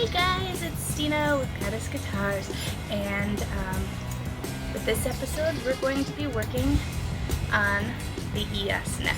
Hey guys, it's Stina with Goddess Guitars, and with this episode we're going to be working on the ES neck.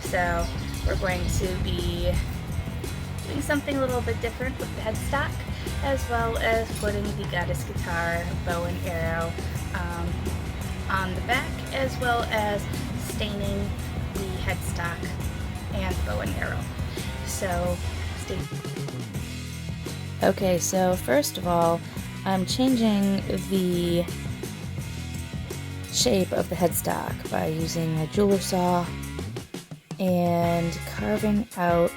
So we're going to be doing something a little bit different with the headstock, as well as putting the Goddess Guitar bow and arrow on the back, as well as staining the headstock and bow and arrow. So stay tuned. Okay, so first of all, I'm changing the shape of the headstock by using a jeweler saw and carving out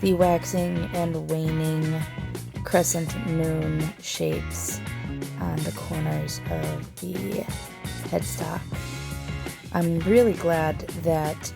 the waxing and waning crescent moon shapes on the corners of the headstock. I'm really glad that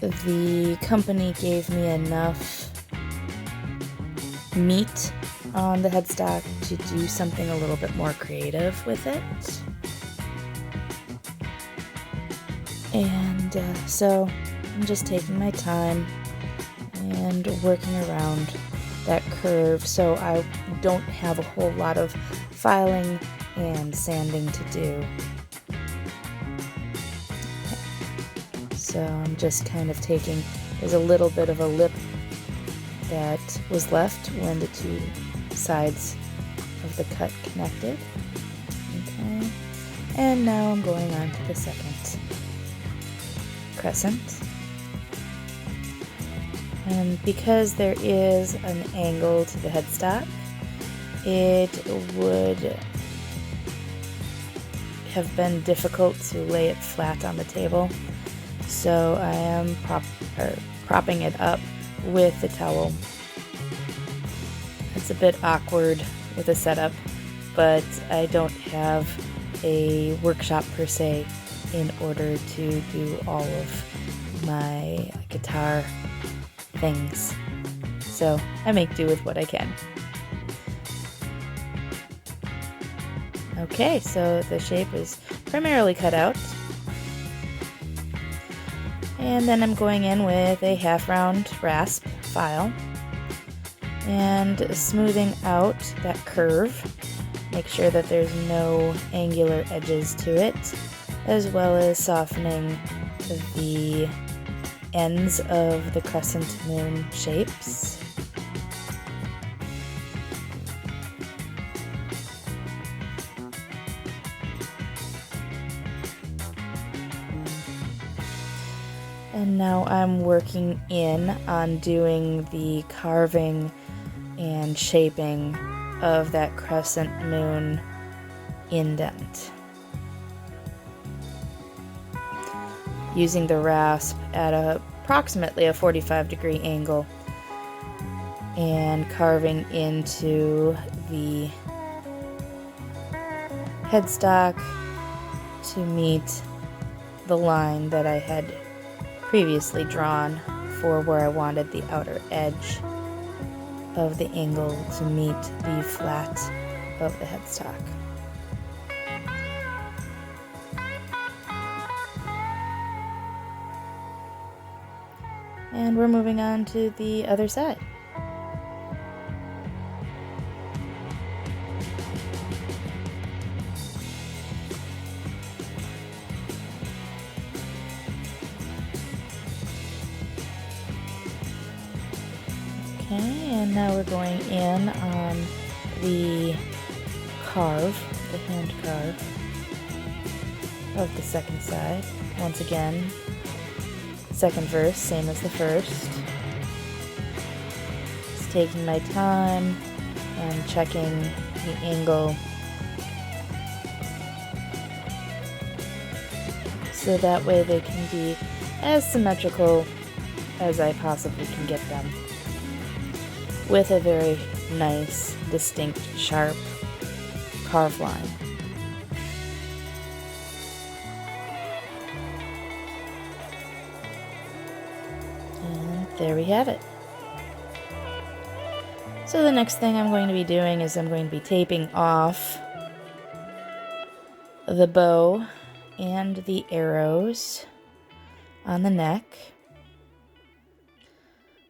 the company gave me enough meat on the headstock to do something a little bit more creative with it. And so I'm just taking my time and working around that curve so I don't have a whole lot of filing and sanding to do. So I'm just kind of taking, there's a little bit of a lip that was left when the two sides of the cut connected. Okay, and now I'm going on to the second crescent. And because there is an angle to the headstock, it would have been difficult to lay it flat on the table. So I am propping it up with the towel. It's a bit awkward with a setup, but I don't have a workshop per se in order to do all of my guitar things. So I make do with what I can. Okay, so the shape is primarily cut out. And then I'm going in with a half round rasp file and smoothing out that curve. Make sure that there's no angular edges to it, as well as softening the ends of the crescent moon shapes. And now I'm working in on doing the carving and shaping of that crescent moon indent. Using the rasp at approximately a 45-degree angle and carving into the headstock to meet the line that I had previously drawn for where I wanted the outer edge of the angle to meet the flat of the headstock. And we're moving on to the other side. Okay, and now we're going in on the carve, the hand carve of the second side. Once again, second verse, same as the first. Just taking my time and checking the angle so that way they can be as symmetrical as I possibly can get them, with a very nice, distinct, sharp carve line. And there we have it. So the next thing I'm going to be doing is I'm going to be taping off the bow and the arrows on the neck.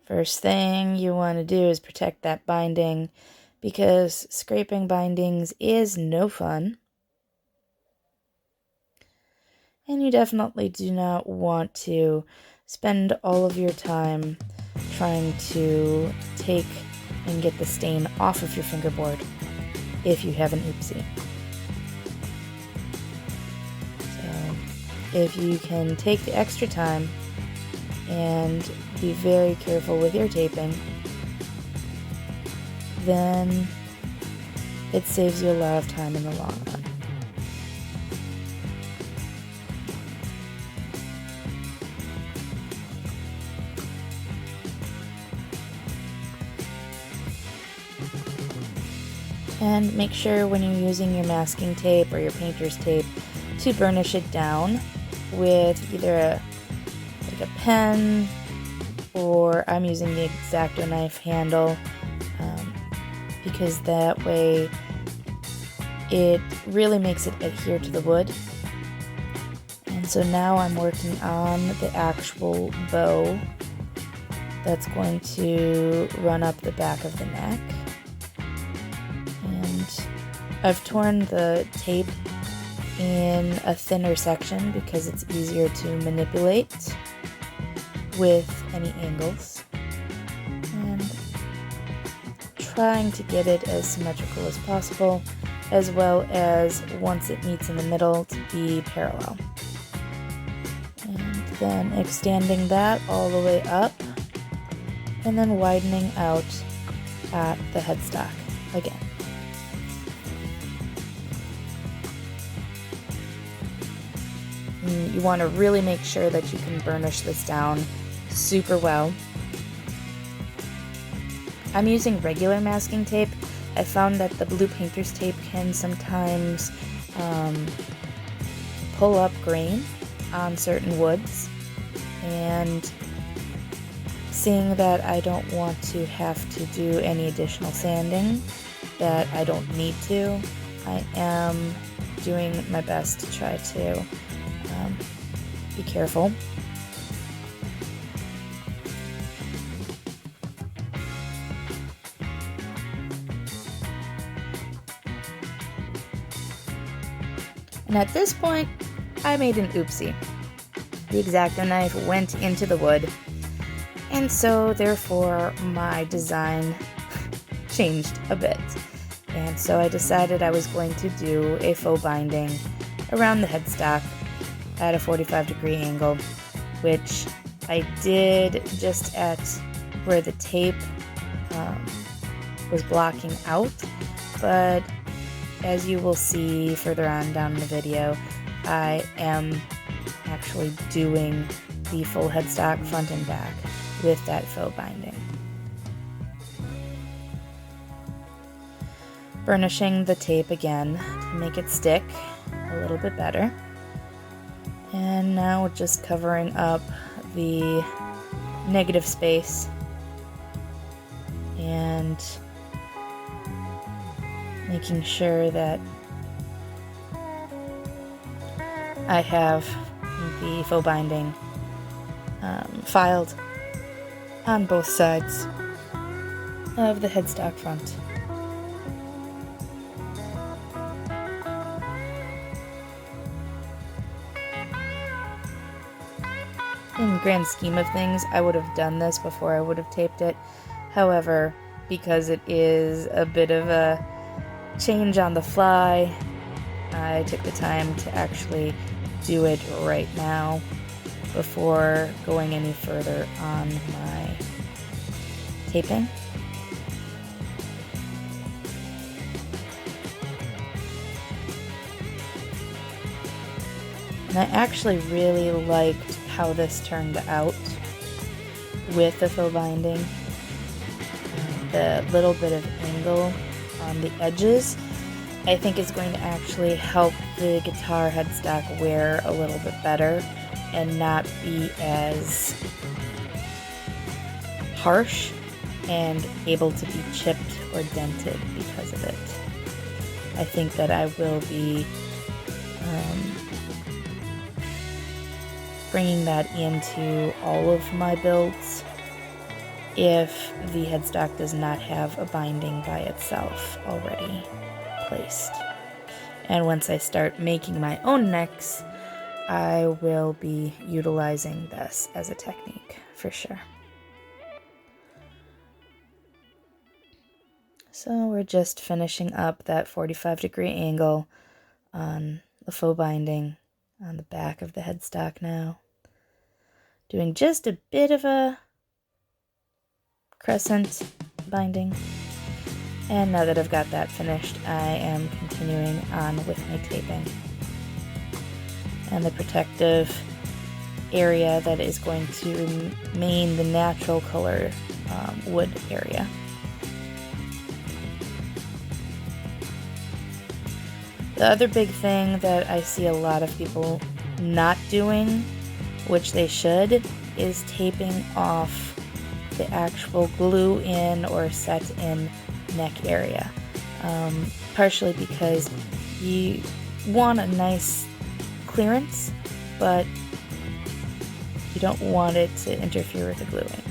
First thing you want to do is protect that binding, because scraping bindings is no fun. And you definitely do not want to spend all of your time trying to take and get the stain off of your fingerboard if you have an oopsie. So if you can take the extra time and be very careful with your taping, then it saves you a lot of time in the long run. And make sure when you're using your masking tape or your painter's tape to burnish it down with either a pen, or I'm using the X-Acto knife handle, because that way it really makes it adhere to the wood. And so now I'm working on the actual bow that's going to run up the back of the neck. And I've torn the tape in a thinner section because it's easier to manipulate with any angles, and trying to get it as symmetrical as possible, as well as once it meets in the middle to be parallel. And then extending that all the way up, and then widening out at the headstock again. You want to really make sure that you can burnish this down super well. I'm using regular masking tape. I found that the blue painter's tape can sometimes pull up grain on certain woods, and seeing that I don't want to have to do any additional sanding that I don't need to, I am doing my best to try to be careful. And at this point, I made an oopsie. The X-Acto knife went into the wood, and so therefore my design changed a bit. And so I decided I was going to do a faux binding around the headstock at a 45-degree angle, which I did just at where the tape was blocking out, but as you will see further on down in the video, I am actually doing the full headstock front and back with that faux binding. Burnishing the tape again to make it stick a little bit better. And now just covering up the negative space and making sure that I have the faux binding filed on both sides of the headstock front. In the grand scheme of things, I would have done this before I would have taped it. However, because it is a bit of a change on the fly, I took the time to actually do it right now before going any further on my taping. And I actually really liked how this turned out with the faux binding. The little bit of angle on the edges, I think, is going to actually help the guitar headstock wear a little bit better and not be as harsh and able to be chipped or dented because of it. I think that I will be bringing that into all of my builds if the headstock does not have a binding by itself already placed. And once I start making my own necks, I will be utilizing this as a technique for sure. So we're just finishing up that 45-degree angle on the faux binding on the back of the headstock now. Doing just a bit of a crescent binding. And now that I've got that finished, I am continuing on with my taping. And the protective area that is going to remain the natural color wood area. The other big thing that I see a lot of people not doing, which they should, is taping off the actual glue in or set in neck area. Partially because you want a nice clearance, but you don't want it to interfere with the gluing.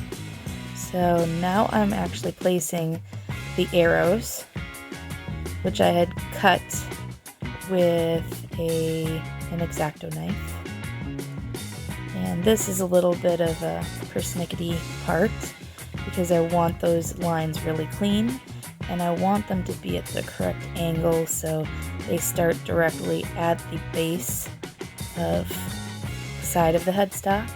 So now I'm actually placing the arrows, which I had cut with an X-Acto knife. And this is a little bit of a persnickety part because I want those lines really clean and I want them to be at the correct angle so they start directly at the base of the side of the headstock.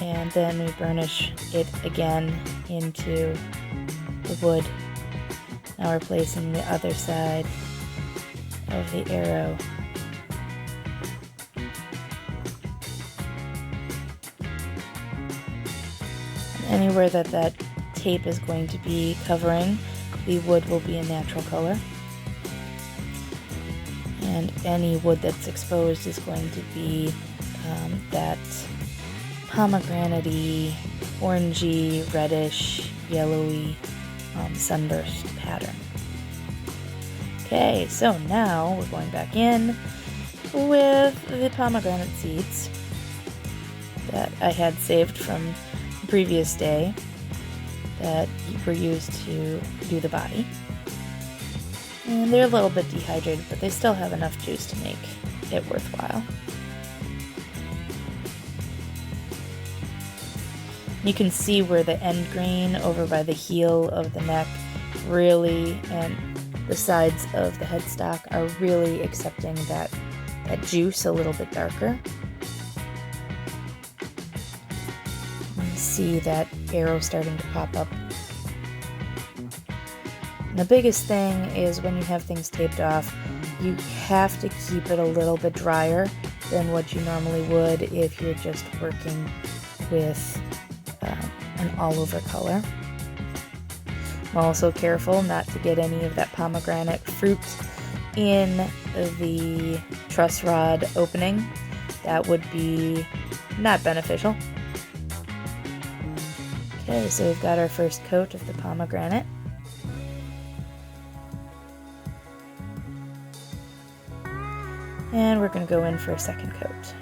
And then we burnish it again into the wood. Now we're placing the other side of the arrow. Anywhere that tape is going to be covering, the wood will be a natural color. And any wood that's exposed is going to be that pomegranate-y, orangey, reddish, yellowy sunburst pattern. Okay, so now we're going back in with the pomegranate seeds that I had saved from the previous day that were used to do the body. And they're a little bit dehydrated, but they still have enough juice to make it worthwhile. You can see where the end grain over by the heel of the neck really, and the sides of the headstock are really accepting that juice a little bit darker. And see that arrow starting to pop up. And the biggest thing is when you have things taped off, you have to keep it a little bit drier than what you normally would if you're just working with an all-over color. I'm also careful not to get any of that pomegranate fruit in the truss rod opening. That would be not beneficial. Okay, so we've got our first coat of the pomegranate. And we're going to go in for a second coat.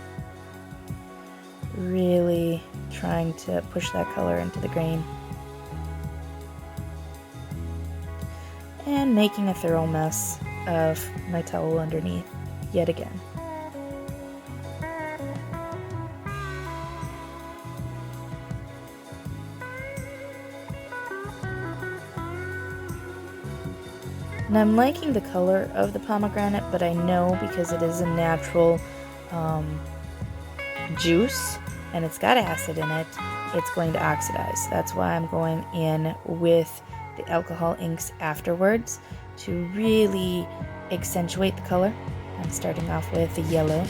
Really trying to push that color into the grain. And making a thorough mess of my towel underneath yet again. And I'm liking the color of the pomegranate, but I know because it is a natural juice and it's got acid in it, it's going to oxidize. That's why I'm going in with the alcohol inks afterwards to really accentuate the color. I'm starting off with the yellow.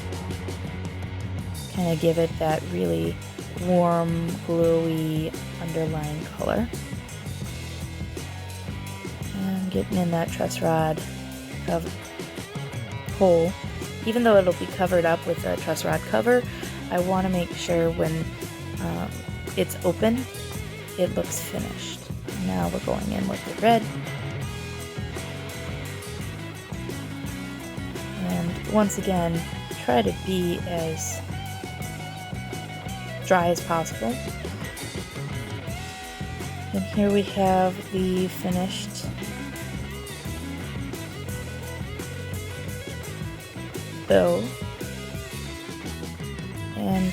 Kind of give it that really warm, glowy underlying color. And getting in that truss rod hole. Even though it'll be covered up with a truss rod cover, I want to make sure when it's open, it looks finished. Now we're going in with the red. And once again, try to be as dry as possible. And here we have the finished bow. And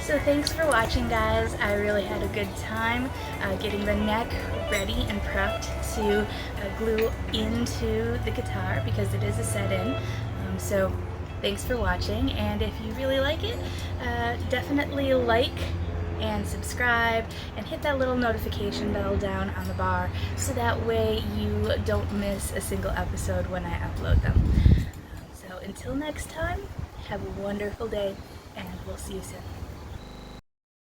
so thanks for watching, guys. I really had a good time getting the neck ready and prepped to glue into the guitar because it is a set-in. So thanks for watching, and if you really like it, definitely like and subscribe and hit that little notification bell down on the bar so that way you don't miss a single episode when I upload them. So until next time, have a wonderful day, and we'll see you soon.